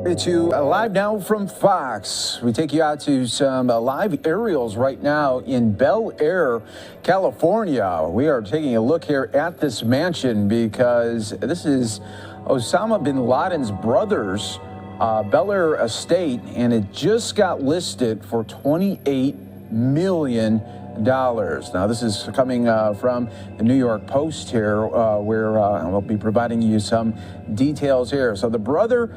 To live now from Fox. We take you out to some live aerials right now in Bel-Air, California. We are taking a look here at this mansion because this is Osama bin Laden's brother's Bel-Air estate, and it just got listed for $28 million. Now, this is coming from the New York Post here, where we'll be providing you some details here. So the brother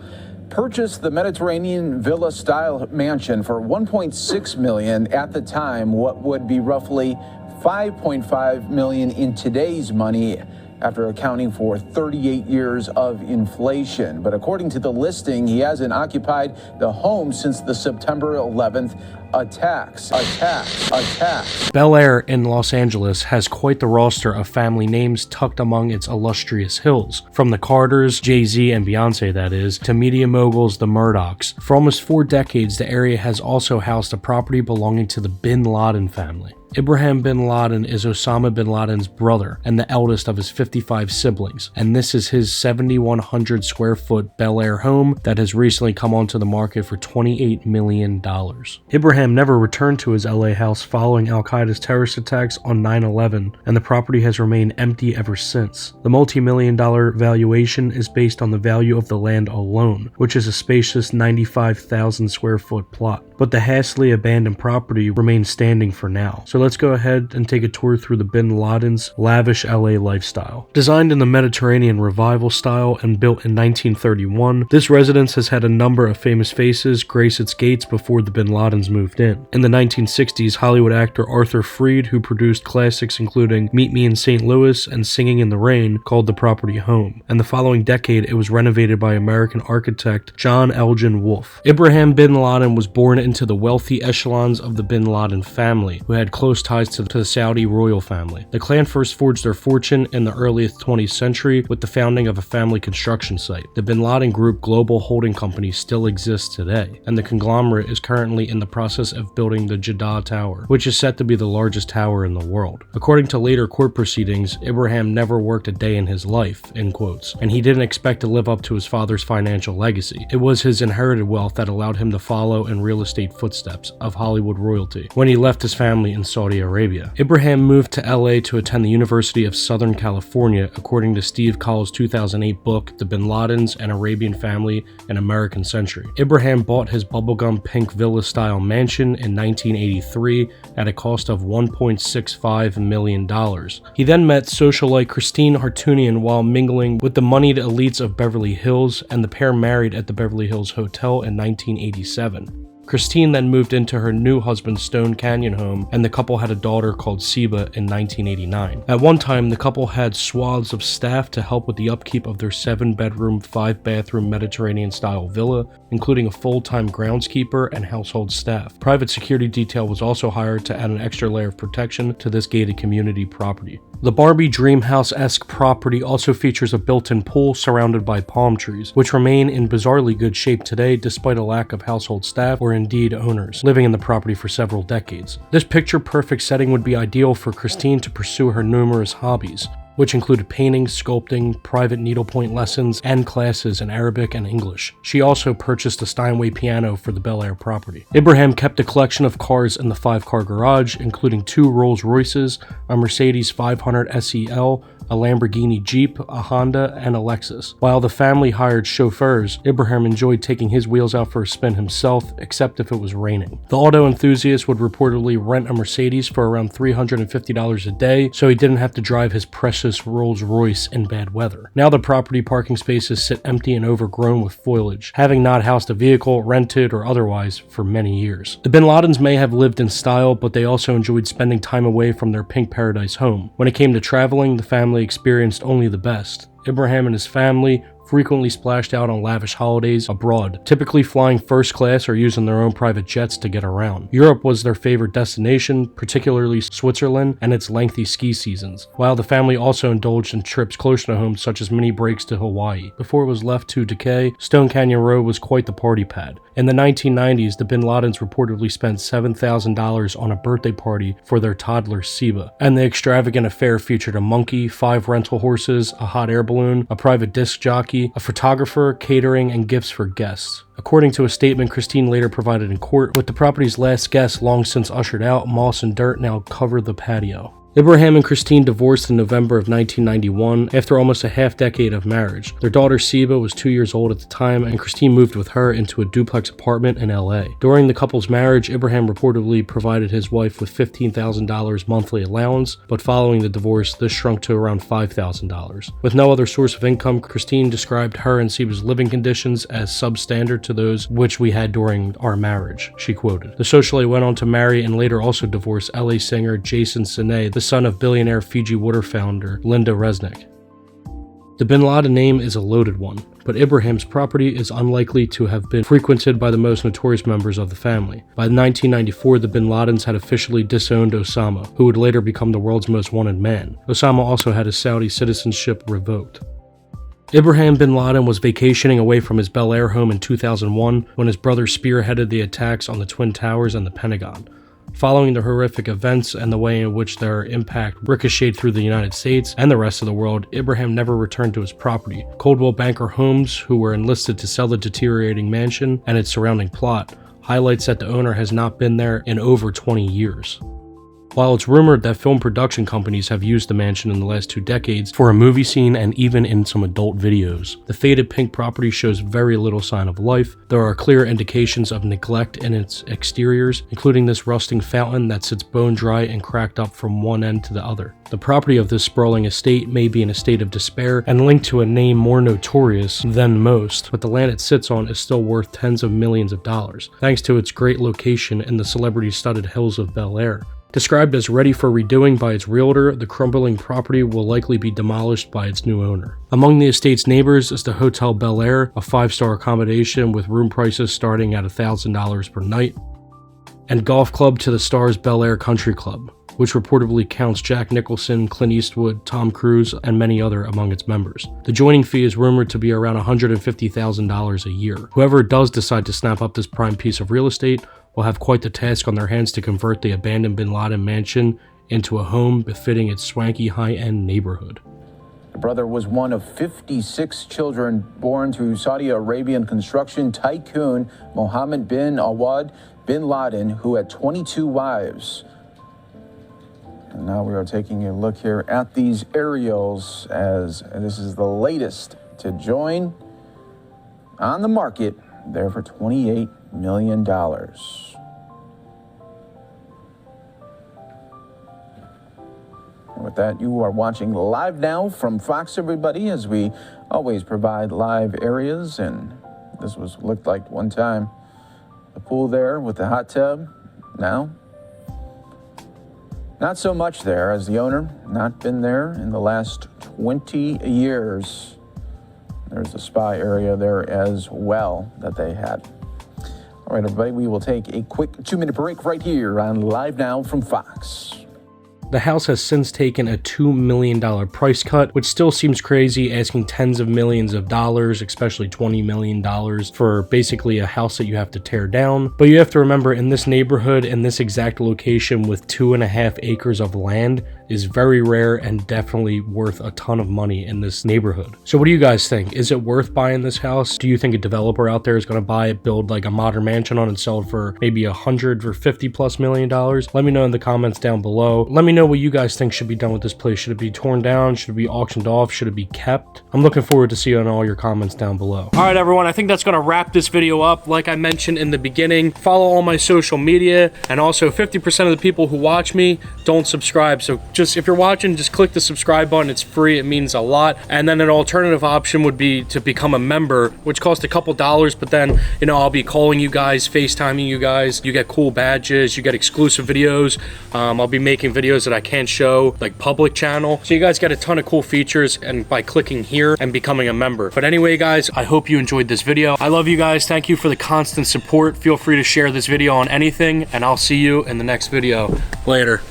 purchased the Mediterranean villa-style mansion for $1.6 million at the time, what would be roughly $5.5 million in today's money, after accounting for 38 years of inflation. But according to the listing, he hasn't occupied the home since the September 11th attacks. Bel-Air in Los Angeles has quite the roster of family names tucked among its illustrious hills. From the Carters, Jay-Z and Beyonce that is, to media moguls the Murdochs. For almost 4 decades, the area has also housed a property belonging to the bin Laden family. Ibrahim bin Laden is Osama bin Laden's brother and the eldest of his 55 siblings, and this is his 7,100 square foot Bel-Air home that has recently come onto the market for $28 million. Ibrahim never returned to his LA house following Al-Qaeda's terrorist attacks on 9/11, and the property has remained empty ever since. The multi-million-dollar valuation is based on the value of the land alone, which is a spacious 95,000 square foot plot. But the hastily abandoned property remains standing for now. So let's go ahead and take a tour through the bin Laden's lavish LA lifestyle. Designed in the Mediterranean revival style and built in 1931, this residence has had a number of famous faces grace its gates before the bin Ladens moved in. In the 1960s, Hollywood actor Arthur Freed, who produced classics including Meet Me in St. Louis and Singing in the Rain, called the property home. And the following decade, it was renovated by American architect John Elgin Wolfe. Ibrahim bin Laden was born into the wealthy echelons of the bin Laden family, who had close ties to the Saudi royal family. The clan first forged their fortune in the early 20th century with the founding of a family construction site. The bin Laden Group global holding company still exists today, and the conglomerate is currently in the process of building the Jeddah Tower, which is set to be the largest tower in the world. According to later court proceedings, Ibrahim never worked a day in his life, in quotes, and he didn't expect to live up to his father's financial legacy. It was his inherited wealth that allowed him to follow in real estate footsteps of Hollywood royalty when he left his family in Saudi Arabia. Ibrahim moved to LA to attend the University of Southern California, according to Steve Call's 2008 book, The Bin Ladens, An Arabian Family, An American Century. Ibrahim bought his bubblegum pink villa-style mansion in 1983 at a cost of $1.65 million. He then met socialite Christine Hartunian while mingling with the moneyed elites of Beverly Hills, and the pair married at the Beverly Hills Hotel in 1987. Christine then moved into her new husband's Stone Canyon home, and the couple had a daughter called Siba in 1989. At one time, the couple had swaths of staff to help with the upkeep of their 7-bedroom, 5-bathroom Mediterranean-style villa, including a full-time groundskeeper and household staff. Private security detail was also hired to add an extra layer of protection to this gated community property. The Barbie Dreamhouse-esque property also features a built-in pool surrounded by palm trees, which remain in bizarrely good shape today despite a lack of household staff or indeed owners living in the property for several decades. This picture-perfect setting would be ideal for Christine to pursue her numerous hobbies, which included painting, sculpting, private needlepoint lessons, and classes in Arabic and English. She also purchased a Steinway piano for the Bel-Air property. Ibrahim kept a collection of cars in the 5-car garage, including 2 Rolls-Royces, a Mercedes 500 SEL, a Lamborghini Jeep, a Honda, and a Lexus. While the family hired chauffeurs, Ibrahim enjoyed taking his wheels out for a spin himself, except if it was raining. The auto enthusiast would reportedly rent a Mercedes for around $350 a day, so he didn't have to drive his precious Rolls-Royce in bad weather. Now the property parking spaces sit empty and overgrown with foliage, having not housed a vehicle, rented or otherwise, for many years. The bin Ladens may have lived in style, but they also enjoyed spending time away from their pink paradise home. When it came to traveling, the family experienced only the best. Ibrahim and his family frequently splashed out on lavish holidays abroad, typically flying first class or using their own private jets to get around. Europe was their favorite destination, particularly Switzerland and its lengthy ski seasons, while the family also indulged in trips closer to home such as mini breaks to Hawaii. Before it was left to decay, Stone Canyon Road was quite the party pad. In the 1990s, the bin Ladens reportedly spent $7,000 on a birthday party for their toddler Siba, and the extravagant affair featured a monkey, 5 rental horses, a hot air balloon, a private disc jockey, a photographer, catering, and gifts for guests. According to a statement Christine later provided in court, with the property's last guests long since ushered out, moss and dirt now cover the patio. Ibrahim and Christine divorced in November of 1991 after almost a half-decade of marriage. Their daughter Siba was 2 years old at the time, and Christine moved with her into a duplex apartment in LA. During the couple's marriage, Ibrahim reportedly provided his wife with $15,000 monthly allowance, but following the divorce, this shrunk to around $5,000. With no other source of income, Christine described her and Siba's living conditions as substandard to those which we had during our marriage, she quoted. The socialite went on to marry and later also divorce LA singer Jason Sinay, the son of billionaire Fiji Water founder Linda Resnick. The Bin Laden name is a loaded one, but Ibrahim's property is unlikely to have been frequented by the most notorious members of the family. By 1994, the Bin Ladens had officially disowned Osama, who would later become the world's most wanted man. Osama also had his Saudi citizenship revoked. Ibrahim bin Laden was vacationing away from his Bel-Air home in 2001 when his brother spearheaded the attacks on the Twin Towers and the Pentagon. Following the horrific events and the way in which their impact ricocheted through the United States and the rest of the world, Ibrahim never returned to his property. Coldwell Banker Homes, who were enlisted to sell the deteriorating mansion and its surrounding plot, highlights that the owner has not been there in over 20 years. While it's rumored that film production companies have used the mansion in the last 2 decades for a movie scene and even in some adult videos, the faded pink property shows very little sign of life. There are clear indications of neglect in its exteriors, including this rusting fountain that sits bone dry and cracked up from one end to the other. The property of this sprawling estate may be in a state of despair and linked to a name more notorious than most, but the land it sits on is still worth tens of millions of dollars, thanks to its great location in the celebrity-studded hills of Bel-Air. Described as ready for redoing by its realtor, the crumbling property will likely be demolished by its new owner. Among the estate's neighbors is the Hotel Bel-Air, a 5-star accommodation with room prices starting at $1,000 per night, and golf club to the Stars Bel-Air Country Club, which reportedly counts Jack Nicholson, Clint Eastwood, Tom Cruise, and many other among its members. The joining fee is rumored to be around $150,000 a year. Whoever does decide to snap up this prime piece of real estate will have quite the task on their hands to convert the abandoned Bin Laden mansion into a home befitting its swanky high-end neighborhood. The brother was one of 56 children born to Saudi Arabian construction tycoon Mohammed bin Awad bin Laden, who had 22 wives. And now we are taking a look here at these aerials, as this is the latest to join on the market there for $28 million. With that, you are watching live now from Fox, everybody, as we always provide live areas. And this looked like one time the pool there with the hot tub. Now, not so much there, as the owner not been there in the last 20 years. There's a spa area there as well that they had. All right, everybody, we will take a quick 2-minute break right here on Live Now from Fox. The house has since taken a $2 million price cut, which still seems crazy, asking tens of millions of dollars, especially $20 million for basically a house that you have to tear down. But you have to remember, in this neighborhood, in this exact location with 2.5 acres of land, is very rare and definitely worth a ton of money in this neighborhood. So what do you guys think? Is it worth buying this house? Do you think a developer out there is going to buy it, build like a modern mansion on it, and sell it for maybe $100 or $50+ million? Let me know in the comments down below. Let me know what you guys think should be done with this place. Should it be torn down? Should it be auctioned off? Should it be kept? I'm looking forward to seeing all your comments down below. All right, everyone, I think that's going to wrap this video up. Like I mentioned in the beginning, follow all my social media, and also 50% of the people who watch me don't subscribe. So just, if you're watching, just click the subscribe button. It's free. It means a lot. And then an alternative option would be to become a member, which costs a couple dollars, but then, you know, I'll be calling you guys, FaceTiming you guys. You get cool badges. You get exclusive videos. I'll be making videos that I can't show, like public channel. So you guys get a ton of cool features and by clicking here and becoming a member. But anyway, guys, I hope you enjoyed this video. I love you guys. Thank you for the constant support. Feel free to share this video on anything, and I'll see you in the next video. Later.